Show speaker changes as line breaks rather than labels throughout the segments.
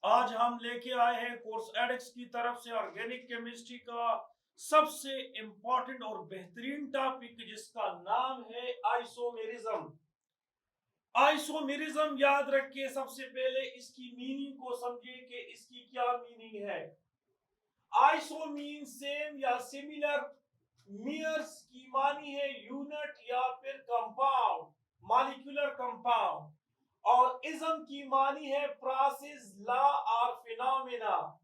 आज हम लेके आए हैं कोर्स एडिक्स की तरफ से ऑर्गेनिक केमिस्ट्री का सबसे इंपॉर्टेंट और बेहतरीन टॉपिक जिसका नाम है आइसोमेरिज्म। आइसोमेरिज्म याद रखिए, सबसे पहले इसकी मीनिंग को समझिए कि इसकी क्या मीनिंग है। आइसो मीन सेम या सिमिलर, मियर्स की मानी है यूनिट या फिर कंपाउंड, मॉलिक्यूलर कंपाउंड, और इज्म की मानी है प्रोसेस, लॉ और फिनोमेना।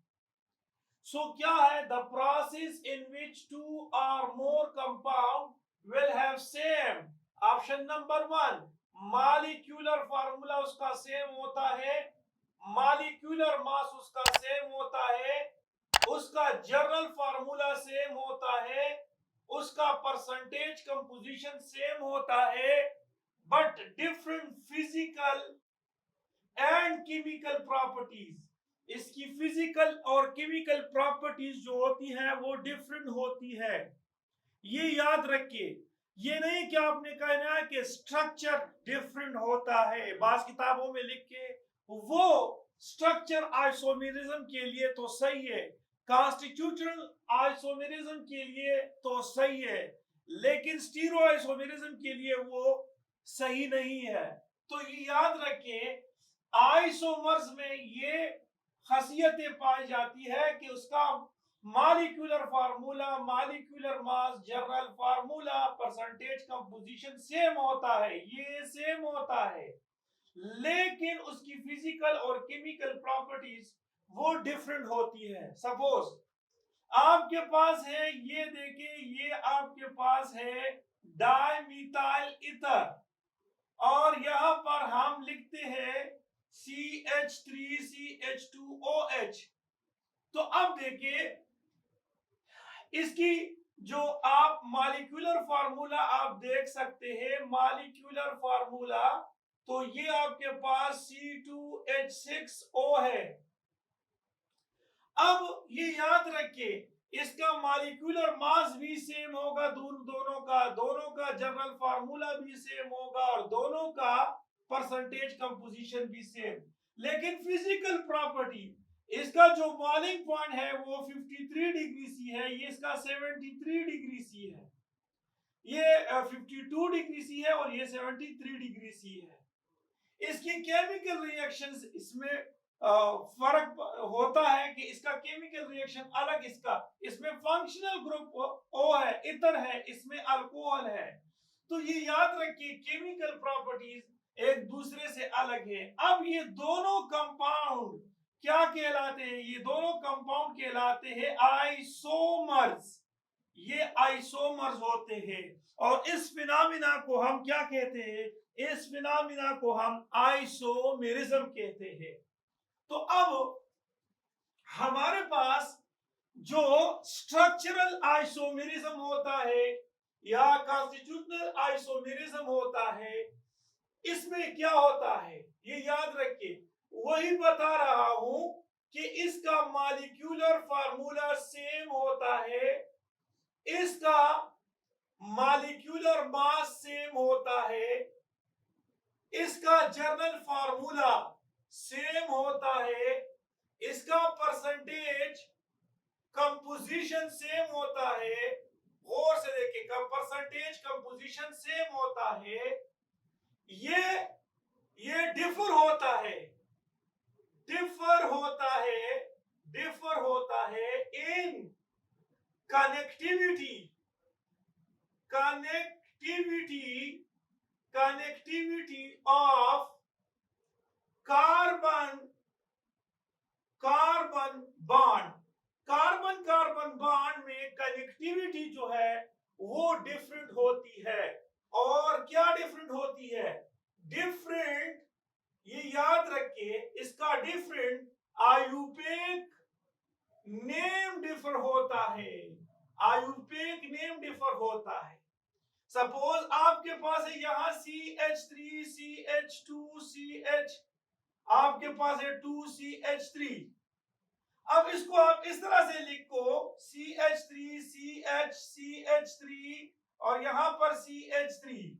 सो क्या है? The process in which two और more compound will have same, option number one, molecular formula उसका सेम होता है, मॉलिक्यूलर मास उसका सेम होता है, उसका जनरल फार्मूला सेम होता है, उसका परसेंटेज कंपोजिशन सेम होता है, but different physical and chemical properties, इसकी फिजिकल और केमिकल प्रॉपर्टीज जो होती है वो डिफरेंट होती है। ये याद रखिए, ये नहीं कि आपने कहना है कि स्ट्रक्चर डिफरेंट होता है, बास किताबों में लिख के वो स्ट्रक्चर आइसोमेरिज्म के लिए तो सही है, कॉन्स्टिट्यूशनल आइसोमेरिज्म के लिए तो सही है, लेकिन स्टीरो आइसोमेरिज्म के लिए वो सही नहीं है। तो ये याद रखें, आइसोमर्स में ये खासियतें पाई जाती है कि उसका molecular formula, molecular mass, general formula, percentage composition same होता है, ये सेम होता है, लेकिन उसकी फिजिकल और केमिकल प्रॉपर्टीज वो डिफरेंट होती है। सपोज आपके पास है, ये देखिए, ये आपके पास है डाइमिथाइल ईथर, और यहां पर हम लिखते हैं CH3CH2OH। तो अब देखिए, इसकी जो आप मॉलिक्यूलर फार्मूला आप देख सकते हैं, मॉलिक्यूलर फार्मूला, तो ये आपके पास C2H6O है। अब ये याद रखिए, इसका मॉलिक्यूलर मास भी सेम होगा, दोनों का जनरल फार्मूला भी सेम होगा, और दोनों का परसेंटेज कंपोजिशन भी सेम, लेकिन फिजिकल प्रॉपर्टी, इसका जो बॉइलिंग पॉइंट है वो 53 डिग्री सी है, ये इसका 73 डिग्री सी है, ये 52 डिग्री सी है, और ये 73 डिग्री सी है। इसकी केमिकल रिएक्शंस इसमें फर्क होता है कि इसका केमिकल रिएक्शन अलग, इसमें फंक्शनल ग्रुप O है, इथर है, इसमें अल्कोहल है। तो ये याद रखिए, केमिकल प्रॉपर्टीज एक दूसरे से अलग है। अब ये दोनों कंपाउंड क्या कहलाते हैं? ये दोनों कंपाउंड कहलाते हैं आइसोमर्स, ये आइसोमर्स होते हैं, और इस फिनोमेना को हम क्या कहते हैं? इस फिनोमेना को हम आइसोमेरिज्म कहते हैं। तो अब हमारे पास जो स्ट्रक्चरल आइसोमेरिज्म होता है या कॉन्स्टिट्यूशनल आइसोमेरिज्म होता है, इसमें क्या होता है ये याद रखिए, वही बता रहा हूं कि इसका मॉलिक्यूलर फार्मूला सेम होता है, इसका मॉलिक्यूलर मास सेम होता है, इसका जनरल फार्मूला सेम होता है, इसका परसेंटेज कंपोजिशन सेम होता है, गौर से देखिए, परसेंटेज कंपोजिशन सेम होता है, ये डिफर होता है, डिफर होता है इन कनेक्टिविटी ऑफ कार्बन बॉन्ड में कनेक्टिविटी जो है वो डिफरेंट होती है। और क्या डिफरेंट होती है? डिफरेंट, ये याद रखिए, इसका डिफरेंट आयुपेक नेम डिफर होता है, आयुपेक नेम डिफर होता है। सपोज आपके पास है यहाँ CH3CH2CH, आपके पास है 2CH3, अब इसको आप इस तरह से लिखो CH3CH3 और यहां पर CH3।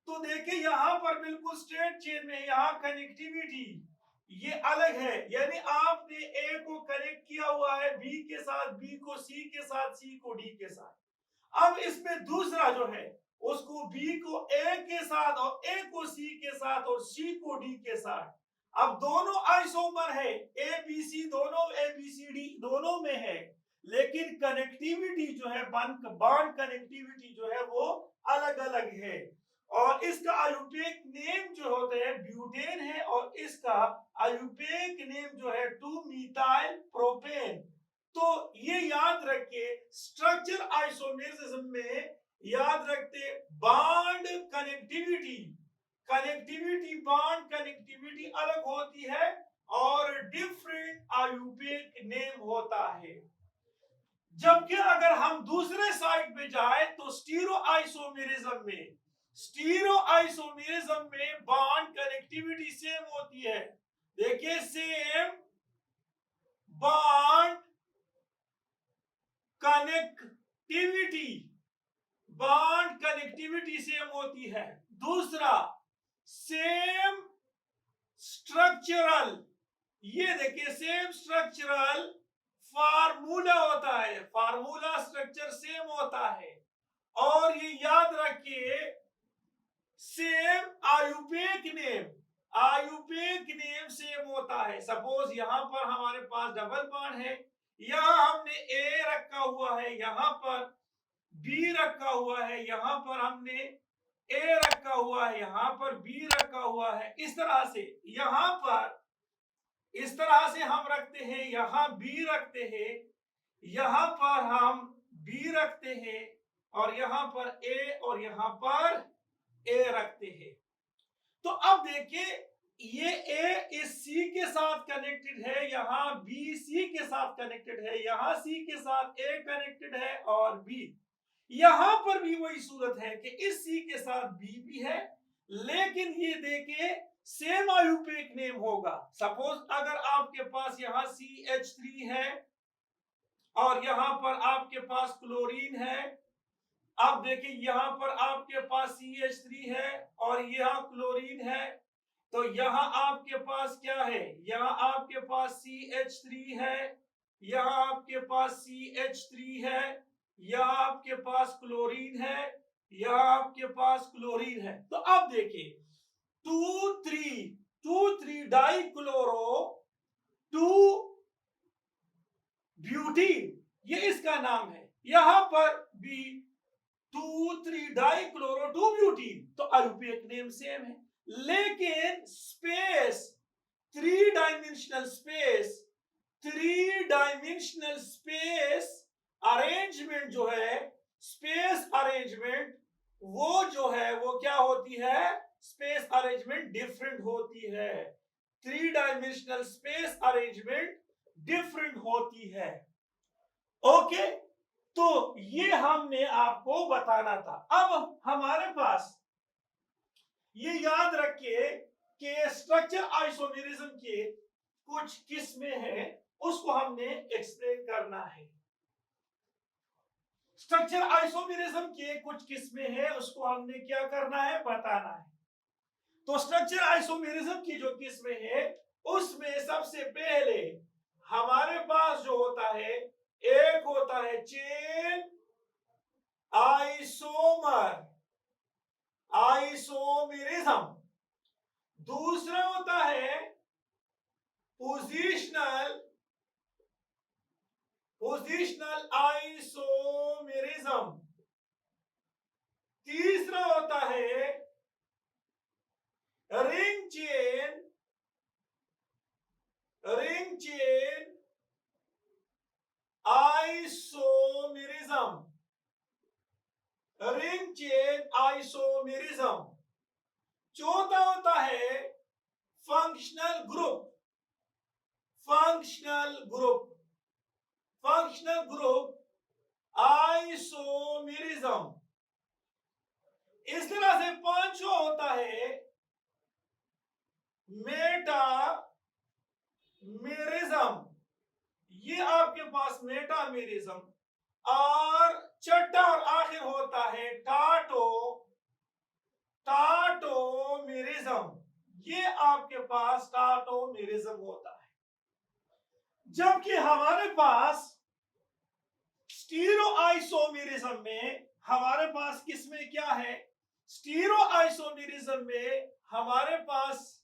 तो देखिए यहां पर बिल्कुल स्ट्रेट चेन में, यहां कनेक्टिविटी, ये अलग है, यानी आपने ए को कनेक्ट किया हुआ है बी के साथ, बी को सी के साथ, सी को डी के साथ। अब इसमें दूसरा जो है उसको बी को ए के साथ और ए को सी के साथ और सी को डी के साथ। अब दोनों आइसोमर है, ए बी सी दोनों, ए बी सी डी दोनों में है, लेकिन कनेक्टिविटी जो है, बॉन्ड कनेक्टिविटी जो है वो अलग अलग है। और इसका आयुपेक नेम जो होता है ब्यूटेन है, और इसका आयुपेक नेम जो है 2 मीथाइल प्रोपेन। तो ये याद रखिए, स्ट्रक्चर आइसोमेरिज्म में याद रखते बॉन्ड कनेक्टिविटी, बॉन्ड कनेक्टिविटी अलग होती है और डिफरेंट आयुपेक नेम होता है। जबकि अगर हम दूसरे साइड पे जाए तो स्टीरो आइसोमेरिज्म में बॉन्ड कनेक्टिविटी सेम होती है। देखिए, सेम बॉन्ड कनेक्टिविटी सेम होती है। दूसरा, सेम स्ट्रक्चरल, ये देखिए सेम स्ट्रक्चरल फार्मूला होता है, फार्मूला स्ट्रक्चर सेम होता है। और ये याद रखिए, सेम आयुपेक नेम सेम होता है। सपोज यहां पर हमारे पास डबल बॉन्ड है, यहां हमने ए रखा हुआ है, यहां पर बी रखा हुआ है, यहां पर हमने ए रखा हुआ है, यहां पर बी रखा हुआ है। इस तरह से यहां पर इस तरह से हम रखते हैं, यहां बी रखते हैं, यहां पर हम बी रखते हैं, और यहां पर ए और यहां पर ए रखते हैं। तो अब देखिए, ये ए इस सी के साथ कनेक्टेड है, यहां बी सी के साथ कनेक्टेड है, यहां सी के साथ ए कनेक्टेड है और बी। यहां पर भी वही सूरत है कि इस सी के साथ बी भी है, लेकिन ये देखिए सेम आयुपेक नेम होगा। सपोज अगर आपके पास यहां CH3 है और यहां पर आपके पास क्लोरीन है, अब देखिए यहां पर आपके पास CH3 है और यहां क्लोरीन है, तो यहां आपके पास क्या है, यहां आपके पास CH3 है, यहां आपके पास CH3 है, यहां आपके पास क्लोरीन है, यहां आपके पास क्लोरीन है। तो अब देखिए 2,3 डाइक्लोरो 2 ब्यूटीन, ये इसका नाम है। यहां पर भी 2,3 डाइक्लोरो 2 ब्यूटीन, तो आयुपेक नेम सेम है, लेकिन स्पेस, 3 डायमेंशनल स्पेस अरेंजमेंट जो है, स्पेस अरेंजमेंट वो जो है वो क्या होती है, स्पेस अरेंजमेंट डिफरेंट होती है। 3 डायमेंशनल स्पेस अरेंजमेंट डिफरेंट होती है। ओके, तो ये हमने आपको बताना था। अब हमारे पास ये याद रखिए कि स्ट्रक्चर आइसोमेरिज्म के कुछ किस्में हैं, उसको हमने एक्सप्लेन करना है। स्ट्रक्चर आइसोमेरिज्म के कुछ किस्में हैं, उसको हमने क्या करना है, बताना है। तो स्ट्रक्चर आइसोमेरिज्म की जो किस्में हैं, उसमें सबसे पहले हमारे पास जो होता है, एक होता है चेन आइसोमेरिज्म, दूसरा होता है पोजिशनल आइसोमेरिज्म, तीसरा होता है रिंग चेन आइसोमेरिज्म, चौथा होता है फंक्शनल ग्रुप आइसोमेरिज्म। इस तरह से पांचवा होता है मेटामेरिज्म, ये आपके पास मेटामेरिज्म, और छठा और आखिर होता है टाटोमेरिज्म, ये आपके आपके पास टार्टोमेरिज्म होता है, जबकि हमारे पास स्टीरियोआइसोमेरिज्म में हमारे पास किसमें क्या है, स्टीरियोआइसोमेरिज्म में हमारे पास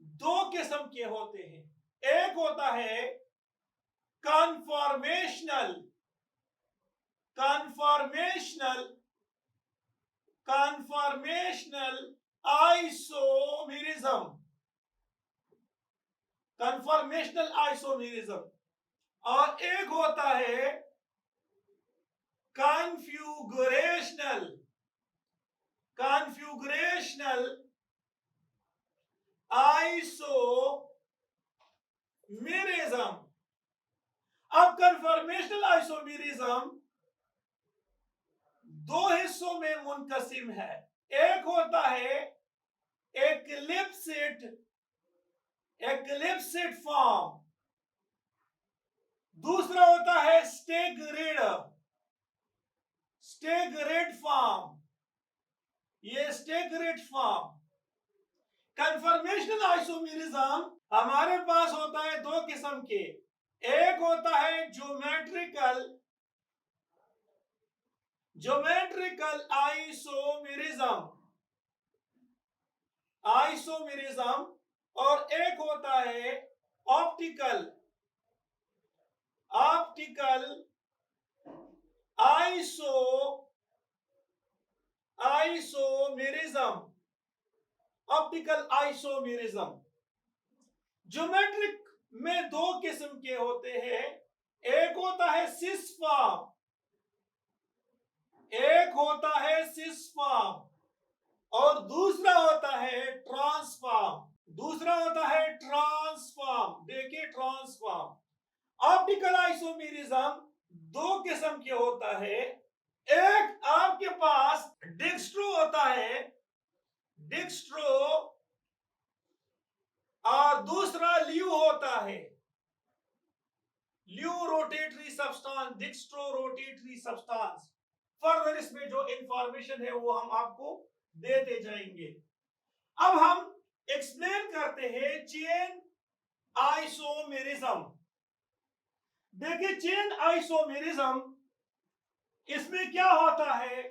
दो किस्म के होते हैं। एक होता है कन्फॉर्मेशनल आइसोमेरिज्म और एक होता है कन्फ्यूगरेशनल आइसोमेरिज्म। अब कन्फॉर्मेशनल आइसोमेरिज्म दो हिस्सों में मुनकसिम है। एक होता है एक्लिप्सिड फॉर्म, दूसरा होता है स्टेगरेड फॉर्म। ये स्टेगरेड फॉर्म कन्फॉर्मेशनल आइसोमेरिज्म हमारे पास होता है दो किस्म के। एक होता है ज्योमेट्रिकल आइसोमेरिज्म और एक होता है ऑप्टिकल आइसोमेरिज्म। ज्योमेट्रिक में दो किस्म के होते हैं। एक होता है सिस फॉर्म और दूसरा होता है ट्रांसफॉर्म। देखिए ट्रांसफॉर्म। ऑप्टिकल आइसोमेरिज्म दो किस्म के होता है। एक आपके पास डिक्स्ट्रो होता है और दूसरा ल्यू होता है rotatory substance, dextro rotatory substance. Further इसमें जो इंफॉर्मेशन है वो हम आपको देते जाएंगे। अब हम एक्सप्लेन करते हैं चेन आइसोमेरिज्म। देखिए चेन आइसोमेरिज्म इसमें क्या होता है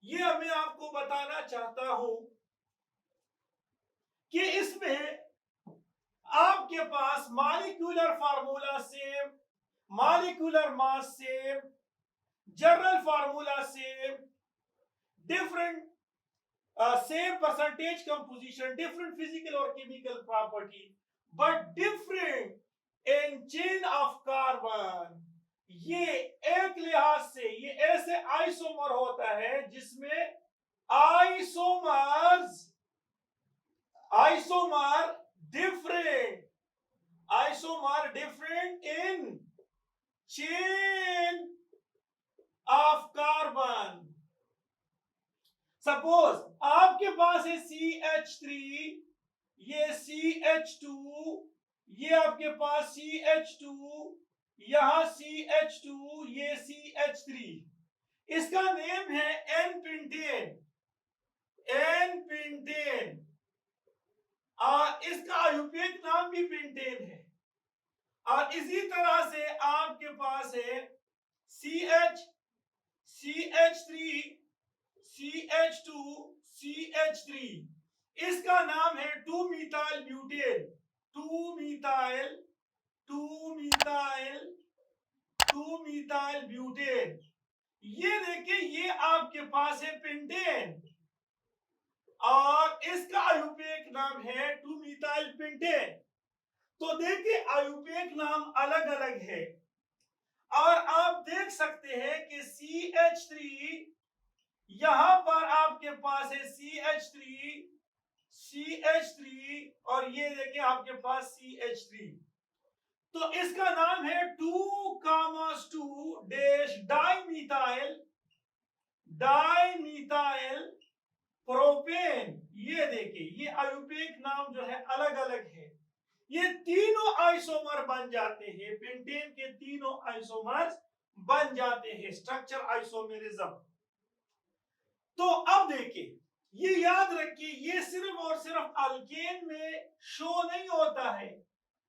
ये मैं आपको बताना चाहता हूं कि इसमें आपके पास molecular formula same, molecular mass same, general formula same, different same percentage composition, different physical or chemical property, but different in chain of carbon। ये एक लिहाज से ये ऐसे आइसोमर होता है जिसमें isomer different in chain of carbon। Suppose आपके पास है CH3, ये CH2, ये आपके पास CH2, यहां CH2, ये CH3। इसका नेम है N पेंटेन और इसका आयुर्वेद नाम भी पेंटेन है। और इसी तरह से आपके पास है CH3, CH2, CH3। इसका नाम है 2-methyl ब्यूटेन। ये देखिए ये आपके पास है पेंटेन और इसका आयुर्वेद नाम है 2-methyl पेंटेन। तो देखिए आयुर्वेद नाम अलग अलग है और आप देख सकते हैं कि CH3 यहां पर आपके पास है CH3 और ये देखिए आपके पास CH3। तो इसका नाम है 2,2 डाइमीथाइल प्रोपेन। ये देखिए ये आयुर्वेद नाम जो है अलग अलग है। ये तीनों आइसोमर बन जाते हैं, पेंटेन के तीनों आइसोमर्स बन जाते हैं, स्ट्रक्चर आइसोमेरिज्म। तो अब देखिए ये याद रखिए, ये सिर्फ और सिर्फ अल्केन में शो नहीं होता है,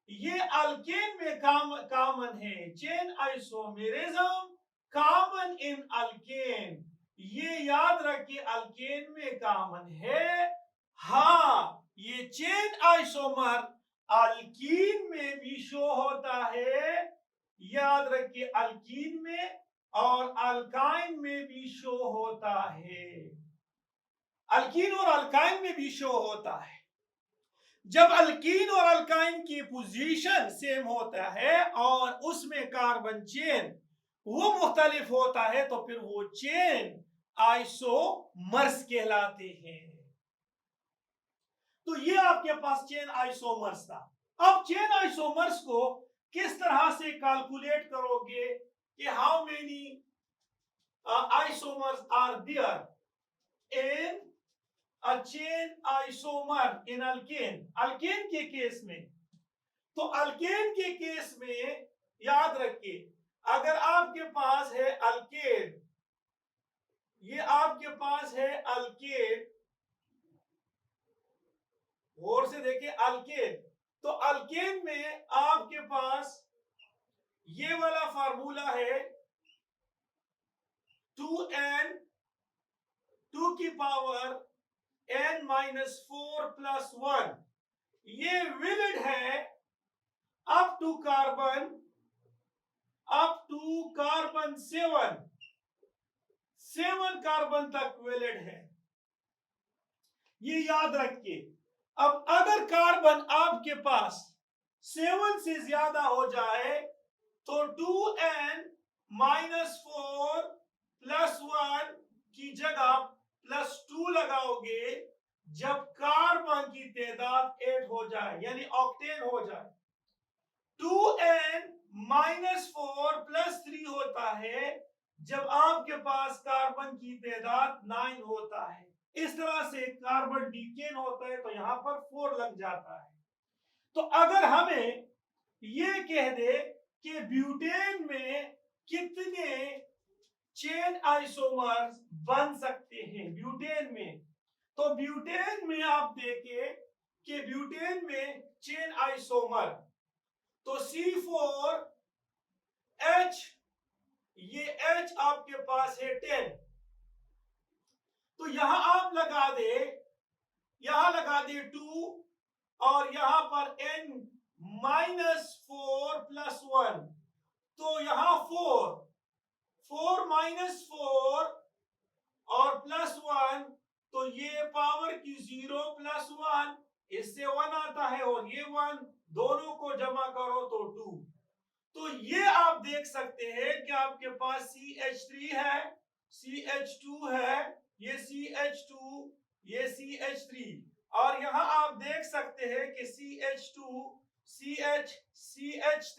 ये अल्केन में कॉमन है। Chain isomerism common in alkane, ये याद रखिए अल्केन में कॉमन है। हाँ, ये चेन आइसोमर अल्कीन में भी शो होता है, याद रखिए अल्कीन में और अल्काइन में भी शो होता है, अल्कीन और अल्काइन में भी शो होता है। जब अल्कीन और अल्काइन की पोजीशन सेम होता है और उसमें कार्बन चेन वो मुख्तलिफ होता है तो फिर वो चेन आइसोमर्स कहलाते हैं। तो ये आपके पास चेन आइसोमर्स था। अब चेन आइसोमर्स को किस तरह से कैलकुलेट करोगे कि how many isomers are there in a chain isomer in alkane, alkane के केस में। तो अल्केन के केस में याद रखिए, अगर आपके पास है अल्केन, ये आपके पास है अल्केन, गौर से देखिए अल्केन, तो अल्केन में आपके पास ये वाला फार्मूला है 2n 2 की पावर n-4 + 1, ये वैलिड है अप टू कार्बन 7 कार्बन तक वैलिड है, ये याद रखिए। अब अगर कार्बन आपके पास 7 से ज्यादा हो जाए तो 2n-4 + 1 की जगह +2 लगाओगे जब कार्बन की तादाद 8 हो जाए, यानी ऑक्टेन हो जाए। 2n-4 + 3 होता है जब आपके पास कार्बन की तादाद 9 होता है। इस तरह से कार्बन डीकेन होता है तो यहां पर 4 लग जाता है। तो अगर हमें ये कह दे कि ब्यूटेन में कितने चेन आइसोमर्स बन सकते हैं ब्यूटेन में, तो ब्यूटेन में आप देखें कि ब्यूटेन में चेन आइसोमर तो C4H, ये H आपके पास है 10, तो यहां आप लगा दे, यहां लगा दे 2 और यहां पर n-4 + 1, तो यहां 4 -4 और +1, तो ये पावर की 0 + 1, इससे 1 आता है और ये 1, दोनों को जमा करो तो 2। तो ये आप देख सकते हैं कि आपके पास CH3 है, CH2 है, ये CH2, ये CH3, और यहां आप देख सकते हैं कि CH2, CH, CH3,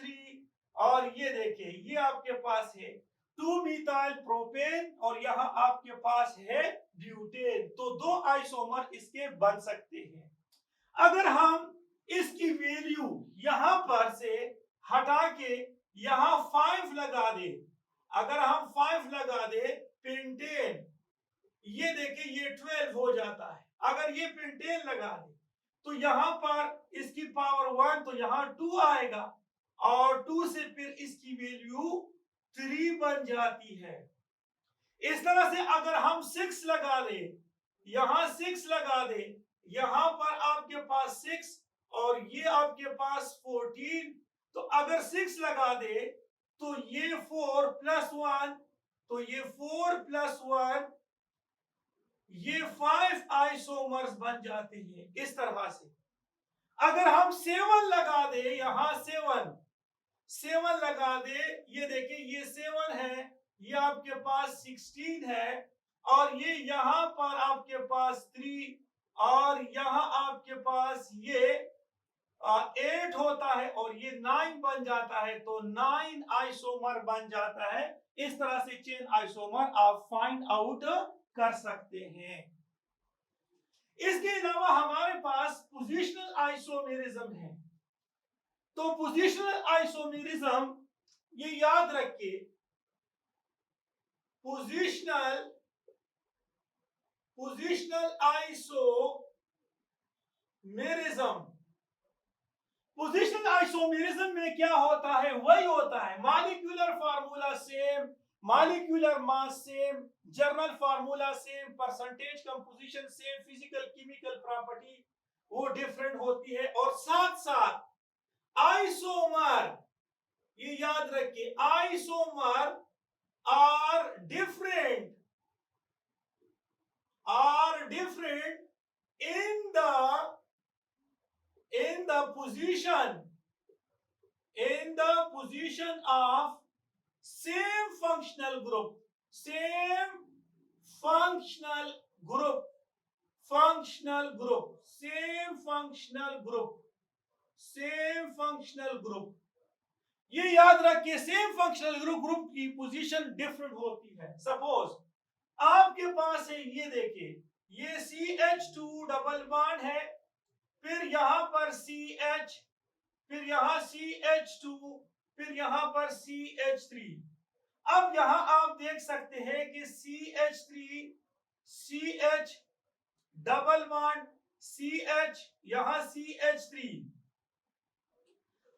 और ये देखिए ये आपके पास है 2-methyl प्रोपेन और यहां आपके पास है ब्यूटेन। तो 2 आइसोमर इसके बन सकते हैं। अगर हम इसकी वैल्यू यहां पर से हटा के यहां 5 लगा दे, अगर हम 5 लगा दे पेंटेन, ये देखिए ये 12 हो जाता है। अगर ये पेंटेन लगा दे तो यहां पर इसकी पावर 1, तो यहां 2 आएगा और 2 से फिर इसकी वैल्यू 3 बन जाती है। इस तरह से अगर हम 6 लगा दे, यहां 6 लगा दे, यहां पर आपके पास 6 और ये आपके पास 14, तो अगर 6 लगा दे तो ये 4 + 1, तो ये 4 + 1, ये 5 आइसोमर्स बन जाते हैं इस तरह से। अगर हम 7 लगा दे, यहां 7 लगा दे, ये देखिए ये 7 है, ये आपके पास 16 है, और ये यहां पर आपके पास 3 और यहां आपके पास ये 8 होता है और ये 9 बन जाता है, तो 9 आइसोमर बन जाता है। इस तरह से चेन आइसोमर आप फाइंड आउट कर सकते हैं। इसके अलावा हमारे पास पोजिशनल आइसोमेरिज्म है। तो पोजिशनल आइसोमेरिज्म ये याद रखिए, positional positional isomerism. Positional isomerism में क्या होता है? वही होता है, molecular formula same, molecular mass same, general formula same, percentage composition same, physical chemical property वो डिफरेंट होती है। और साथ साथ आइसोमर, ये याद रखिए, isomer are different in the position of same functional group, same functional group, functional group, same functional group, same functional group। ये याद रखिए, सेम फंक्शनल ग्रुप की पोजीशन डिफरेंट होती है। सपोज आपके पास है, ये देखिए, ये CH2 डबल बॉन्ड है, फिर यहां पर CH, फिर यहां CH2, फिर यहां पर CH3। अब यहां आप देख सकते हैं कि CH3 CH double bond CH, यहां CH3।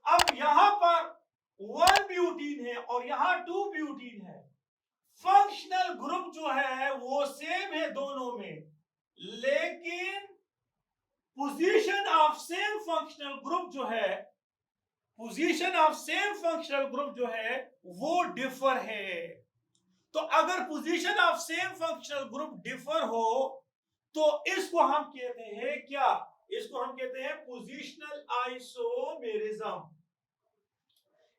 अब यहां पर 1 ब्यूटीन है और यहां 2 ब्यूटीन है। फंक्शनल ग्रुप जो है वो सेम है दोनों में, लेकिन position of same functional group जो है, position of same functional group जो है वो डिफर है। तो अगर position of same functional group differ हो तो इसको हम कहते हैं क्या? इसको हम कहते हैं पोजीशनल आइसोमेरिज्म।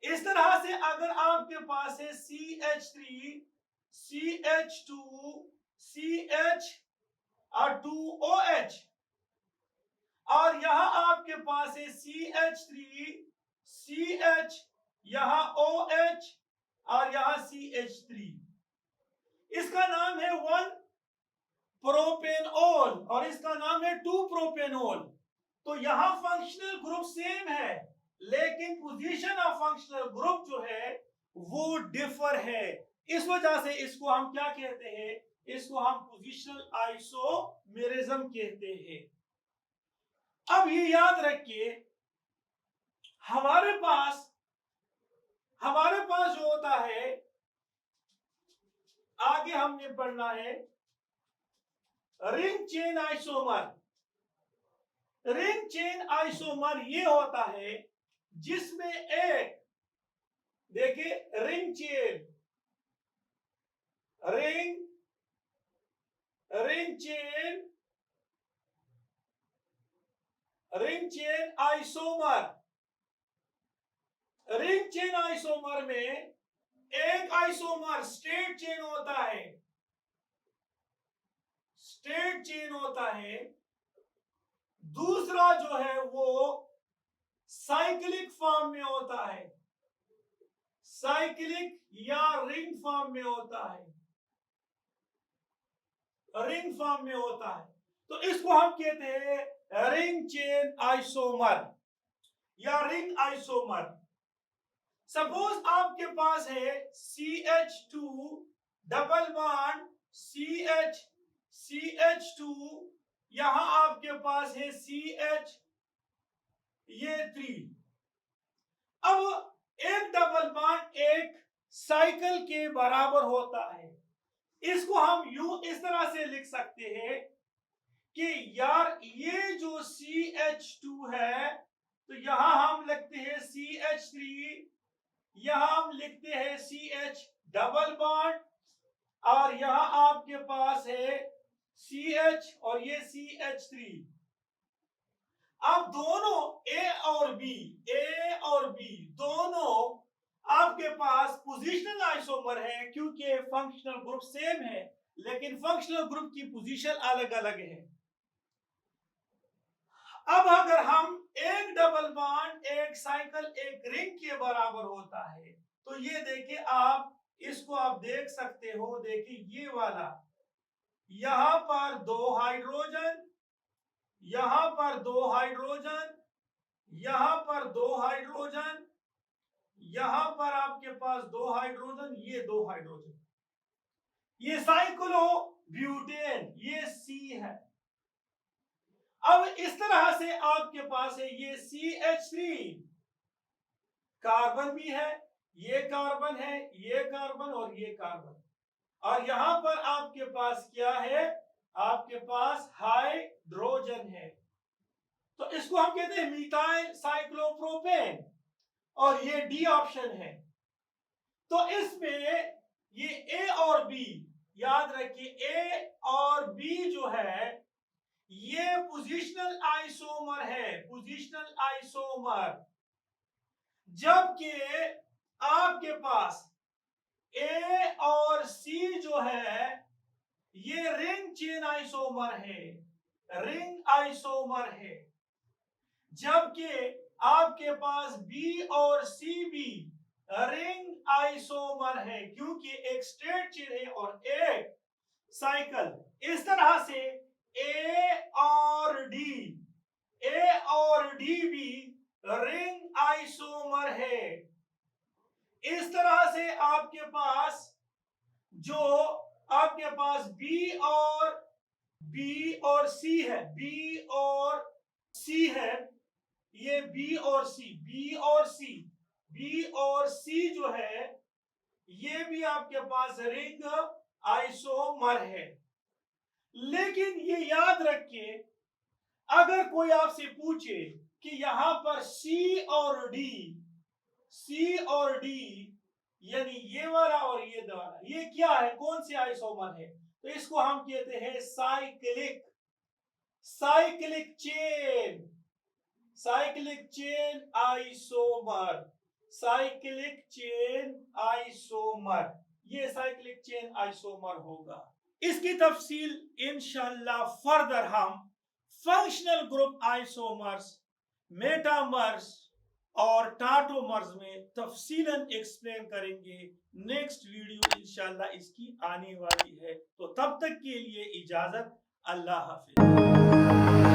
इस तरह से अगर आपके पास है CH3 CH2 CH और 2OH, और यहां आपके पास है CH3 CH, यहां OH और यहां CH3, इसका नाम है 1 प्रोपेनॉल और इसका नाम है 2 प्रोपेनॉल। तो यहां फंक्शनल ग्रुप सेम है, लेकिन पोजीशन ऑफ फंक्शनल ग्रुप जो है वो डिफर है। इस वजह से इसको हम क्या कहते हैं? इसको हम पोजीशनल आइसोमेरिज्म कहते हैं। अब ये याद रखिए, हमारे पास जो होता है, आगे हमने पढ़ना है ring chain isomer. Ring chain isomer ये होता है जिसमें एक, देखिए, ring chain isomer, ring chain isomer में एक आइसोमर स्ट्रेट चेन होता है, स्ट्रेट चेन होता है, दूसरा जो है वो साइक्लिक फॉर्म में होता है, साइक्लिक या रिंग फॉर्म में होता है, रिंग फॉर्म में होता है। तो इसको हम कहते हैं रिंग चेन आइसोमर या रिंग आइसोमर। सपोज आपके पास है CH2 double bond CH CH2, यहां आपके पास है CH, ये 3। अब एक डबल बॉन्ड एक साइकिल के बराबर होता है। इसको हम यूं इस तरह से लिख सकते हैं कि यार ये जो CH2 है, तो यहां हम लिखते हैं CH3, यहां हम लिखते हैं CH डबल बॉन्ड, और यहां आपके पास है CH और ये CH3। अब दोनों A और B दोनों आपके पास पोजीशनल आइसोमर है, क्योंकि फंक्शनल ग्रुप सेम है, लेकिन फंक्शनल ग्रुप की पोजीशन अलग अलग है। अब अगर हम एक डबल बॉन्ड एक साइकिल एक रिंग के बराबर होता है, तो ये देखिए, आप इसको आप देख सकते हो, देखिए ये वाला, यहां पर 2 हाइड्रोजन, यहां पर 2 हाइड्रोजन, यहां पर 2 हाइड्रोजन, यहां पर आपके पास 2 हाइड्रोजन, ये 2 हाइड्रोजन। ये साइक्लो ब्यूटेन, ये C है। अब इस तरह से आपके पास है ये CH3, कार्बन भी है, ये कार्बन है, ये कार्बन और ये कार्बन, और यहां पर आपके पास क्या है, आपके पास हाइड्रोजन है। तो इसको हम कहते हैं मिथाइल साइक्लोप्रोपेन, और ये डी ऑप्शन है। तो इसमें ये ए और बी, याद रखिए ए और बी जो है ये पोजिशनल आइसोमर है, पोजिशनल आइसोमर, जबकि आपके पास ए और सी जो है ये रिंग चेन आइसोमर है, रिंग आइसोमर है, जबकि आपके पास बी और सी भी रिंग आइसोमर है, क्योंकि एक स्ट्रेट चेन है और एक साइकिल। इस तरह से ए और डी भी रिंग आइसोमर है। इस तरह से आपके पास जो आपके पास बी और सी है, बी और सी है, ये बी और सी जो है ये भी आपके पास रिंग आइसोमर है। लेकिन ये याद रखिए, अगर कोई आपसे पूछे कि यहां पर सी और डी यानी ये वाला और ये वाला ये क्या है, कौन से आइसोमर है, तो इसको हम कहते हैं साइक्लिक चेन आइसोमर, ये साइक्लिक चेन आइसोमर होगा। इसकी तफसील इंशाल्लाह फर्दर हम फंक्शनल ग्रुप आइसोमर्स, मेटामर्स और टाटोमर्स में तफसीलन एक्सप्लेन करेंगे। नेक्स्ट वीडियो इंशाल्लाह इसकी आने वाली है, तो तब तक के लिए इजाजत, अल्लाह हाफिज।